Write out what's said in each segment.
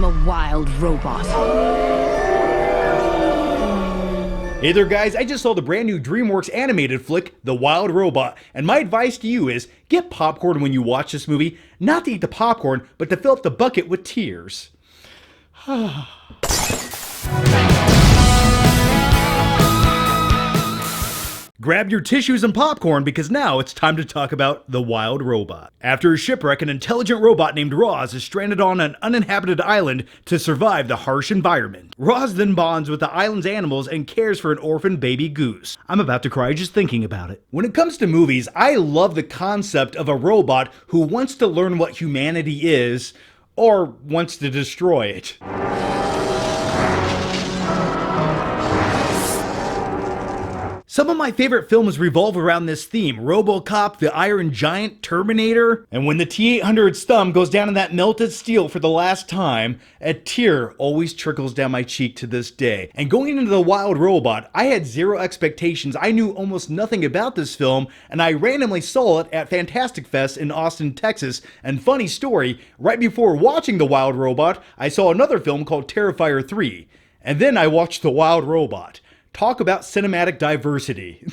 become a wild robot. Hey there guys, I just saw the brand new DreamWorks animated flick, The Wild Robot, and my advice to you is, get popcorn when you watch this movie, not to eat the popcorn, but to fill up the bucket with tears. Grab your tissues and popcorn because now it's time to talk about The Wild Robot. After a shipwreck, an intelligent robot named Roz is stranded on an uninhabited island to survive the harsh environment. Roz then bonds with the island's animals and cares for an orphan baby goose. I'm about to cry just thinking about it. When it comes to movies, I love the concept of a robot who wants to learn what humanity is, or wants to destroy it. Some of my favorite films revolve around this theme: RoboCop, The Iron Giant, Terminator, and when the T-800's thumb goes down in that melted steel for the last time, a tear always trickles down my cheek to this day. And going into The Wild Robot, I had zero expectations. I knew almost nothing about this film, and I randomly saw it at Fantastic Fest in Austin, Texas. And funny story, right before watching The Wild Robot, I saw another film called Terrifier 3, and then I watched The Wild Robot. Talk about cinematic diversity.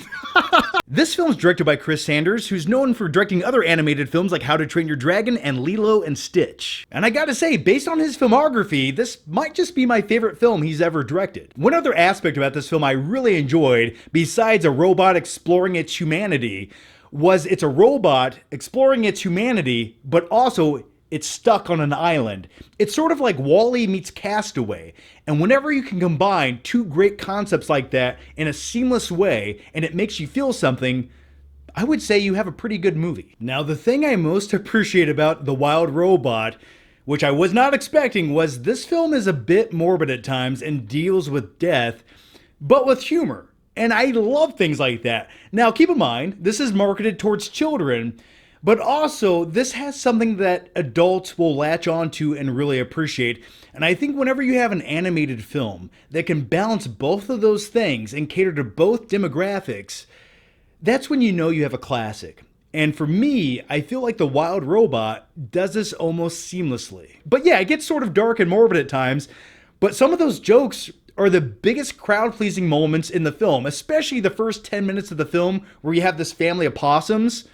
This film is directed by Chris Sanders, who's known for directing other animated films like How to Train Your Dragon and Lilo and Stitch. And I gotta say, based on his filmography, this might just be my favorite film he's ever directed. One other aspect about this film I really enjoyed, besides a robot exploring its humanity, was it's a robot exploring its humanity, but also it's stuck on an island. It's sort of like WALL-E meets Castaway. And whenever you can combine two great concepts like that in a seamless way, and it makes you feel something, I would say you have a pretty good movie. Now, the thing I most appreciate about The Wild Robot, which I was not expecting, was this film is a bit morbid at times and deals with death, but with humor. And I love things like that. Now, keep in mind, this is marketed towards children, but also, this has something that adults will latch onto and really appreciate. And I think whenever you have an animated film that can balance both of those things and cater to both demographics, that's when you know you have a classic. And for me, I feel like The Wild Robot does this almost seamlessly. But yeah, it gets sort of dark and morbid at times, but some of those jokes are the biggest crowd-pleasing moments in the film, especially the first 10 minutes of the film where you have this family of possums.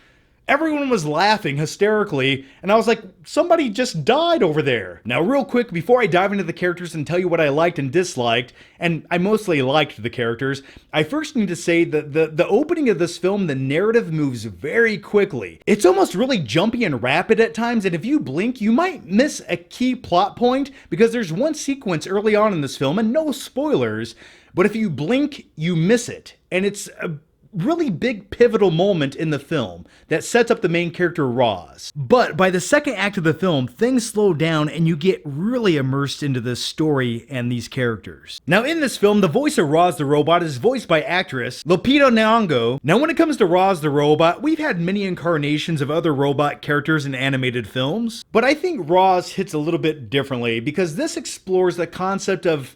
Everyone was laughing hysterically, and I was like, somebody just died over there. Now, real quick, before I dive into the characters and tell you what I liked and disliked, and I mostly liked the characters, I first need to say that the opening of this film, the narrative moves very quickly. It's almost really jumpy and rapid at times, and if you blink, you might miss a key plot point, because there's one sequence early on in this film, and no spoilers, but if you blink, you miss it. And it's a really big pivotal moment in the film that sets up the main character Roz. But by the second act of the film, things slow down and you get really immersed into this story and these characters. Now in this film, the voice of Roz the robot is voiced by actress Lupita Nyong'o. Now when it comes to Roz the robot, we've had many incarnations of other robot characters in animated films, but I think Roz hits a little bit differently because this explores the concept of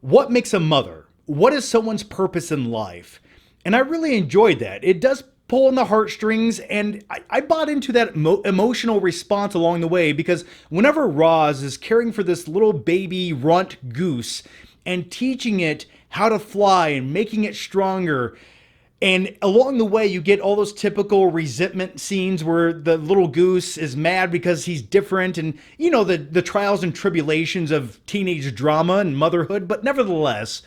what makes a mother, what is someone's purpose in life. And I really enjoyed that. It does pull on the heartstrings, and I bought into that emotional response along the way, because whenever Roz is caring for this little baby runt goose and teaching it how to fly and making it stronger, and along the way you get all those typical resentment scenes where the little goose is mad because he's different, and you know, the trials and tribulations of teenage drama and motherhood, but nevertheless,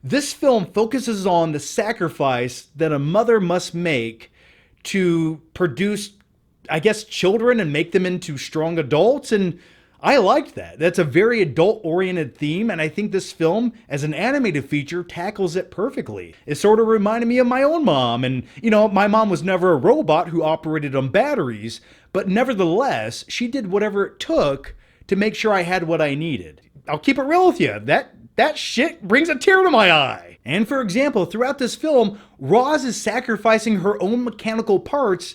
this film focuses on the sacrifice that a mother must make to produce, I guess, children and make them into strong adults, and I liked that. That's a very adult-oriented theme, and I think this film, as an animated feature, tackles it perfectly. It sort of reminded me of my own mom, and, you know, my mom was never a robot who operated on batteries, but nevertheless, she did whatever it took to make sure I had what I needed. I'll keep it real with you. That shit brings a tear to my eye. And for example, throughout this film, Roz is sacrificing her own mechanical parts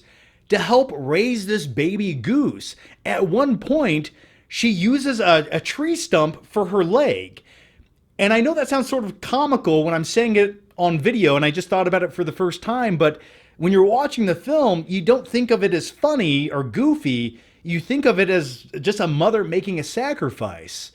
to help raise this baby goose. At one point, she uses a tree stump for her leg. And I know that sounds sort of comical when I'm saying it on video, and I just thought about it for the first time, but when you're watching the film, you don't think of it as funny or goofy. You think of it as just a mother making a sacrifice.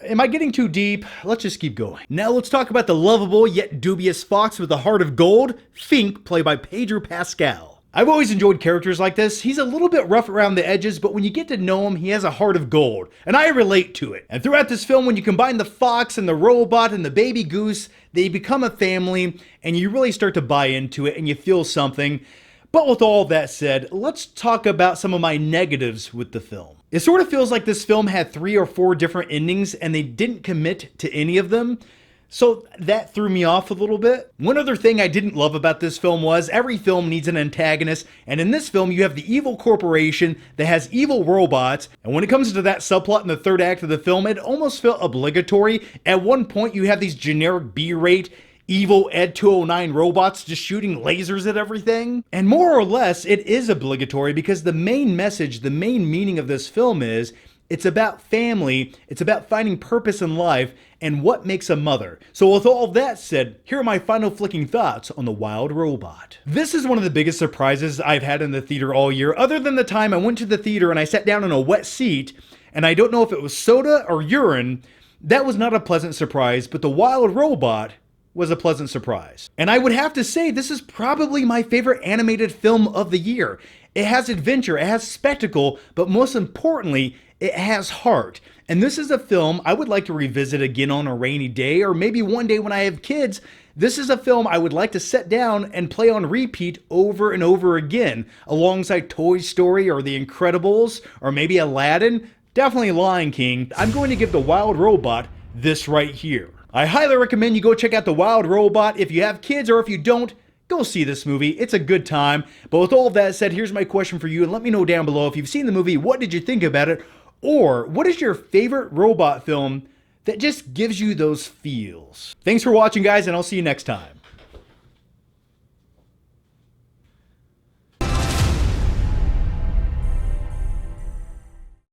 Am I getting too deep? Let's just keep going. Now let's talk about the lovable yet dubious fox with a heart of gold, Fink, played by Pedro Pascal. I've always enjoyed characters like this. He's a little bit rough around the edges, but when you get to know him, he has a heart of gold, and I relate to it. And throughout this film, when you combine the fox and the robot and the baby goose, they become a family, and you really start to buy into it, and you feel something. But with all that said, let's talk about some of my negatives with the film. It sort of feels like this film had 3 or 4 different endings and they didn't commit to any of them. So that threw me off a little bit. One other thing I didn't love about this film was every film needs an antagonist, and in this film you have the evil corporation that has evil robots, and when it comes to that subplot in the third act of the film, it almost felt obligatory. At one point you have these generic B-rate evil Ed 209 robots just shooting lasers at everything. And more or less, it is obligatory because the main message, the main meaning of this film is, it's about family, it's about finding purpose in life, and what makes a mother. So with all that said, here are my final flicking thoughts on The Wild Robot. This is one of the biggest surprises I've had in the theater all year, other than the time I went to the theater and I sat down in a wet seat, and I don't know if it was soda or urine. That was not a pleasant surprise, but The Wild Robot was a pleasant surprise. And I would have to say this is probably my favorite animated film of the year. It has adventure, it has spectacle, but most importantly, it has heart. And this is a film I would like to revisit again on a rainy day, or maybe one day when I have kids. This is a film I would like to sit down and play on repeat over and over again, alongside Toy Story or The Incredibles, or maybe Aladdin, definitely Lion King. I'm going to give The Wild Robot this right here. I highly recommend you go check out The Wild Robot. If you have kids or if you don't, go see this movie. It's a good time. But with all of that said, here's my question for you, and let me know down below if you've seen the movie, what did you think about it? Or what is your favorite robot film that just gives you those feels? Thanks for watching, guys, and I'll see you next time.